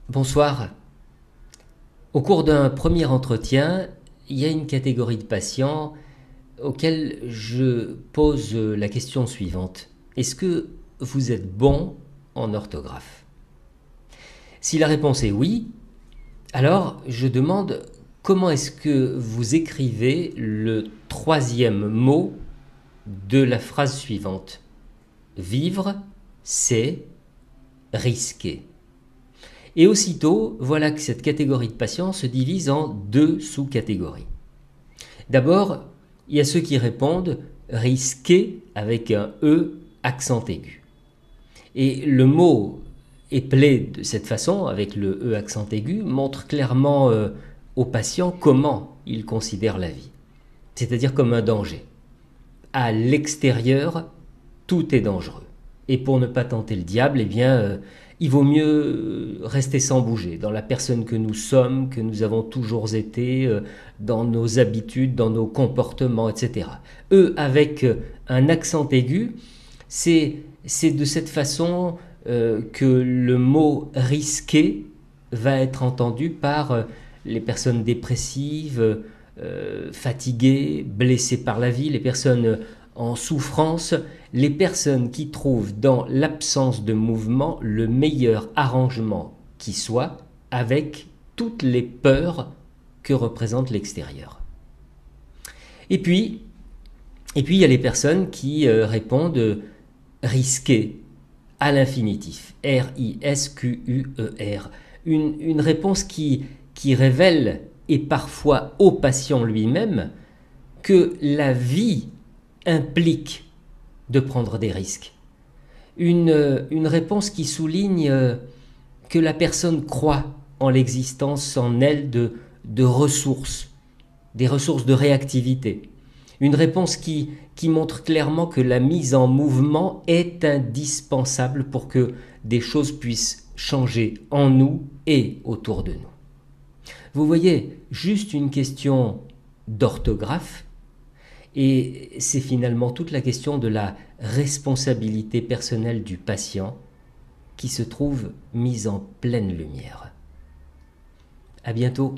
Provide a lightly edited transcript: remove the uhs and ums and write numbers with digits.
Bonsoir. Au cours d'un premier entretien, il y a une catégorie de patients auxquels je pose la question suivante. Est-ce que vous êtes bon en orthographe? Si la réponse est oui, alors je demande comment est-ce que vous écrivez le troisième mot de la phrase suivante. Vivre, c'est risquer. Et aussitôt, voilà que cette catégorie de patients se divise en deux sous-catégories. D'abord, il y a ceux qui répondent risquer avec un E accent aigu. Et le mot éplé de cette façon, avec le E accent aigu, montre clairement au patient comment il considère la vie. C'est-à-dire comme un danger. À l'extérieur, tout est dangereux. Et pour ne pas tenter le diable, eh bien, il vaut mieux rester sans bouger, dans la personne que nous sommes, que nous avons toujours été, dans nos habitudes, dans nos comportements, etc. Eux, avec un accent aigu, c'est de cette façon que le mot risqué va être entendu par les personnes dépressives, fatiguées, blessées par la vie, les personnes en souffrance, les personnes qui trouvent dans l'absence de mouvement le meilleur arrangement qui soit avec toutes les peurs que représente l'extérieur. Et puis, il y a les personnes qui répondent risquer à l'infinitif, R-I-S-Q-U-E-R, une réponse qui révèle, et parfois au patient lui-même, que la vie implique de prendre des risques. Une réponse qui souligne que la personne croit en l'existence en elle de ressources, des ressources de réactivité. Une réponse qui montre clairement que la mise en mouvement est indispensable pour que des choses puissent changer en nous et autour de nous. Vous voyez, juste une question d'orthographe, et c'est finalement toute la question de la responsabilité personnelle du patient qui se trouve mise en pleine lumière. À bientôt.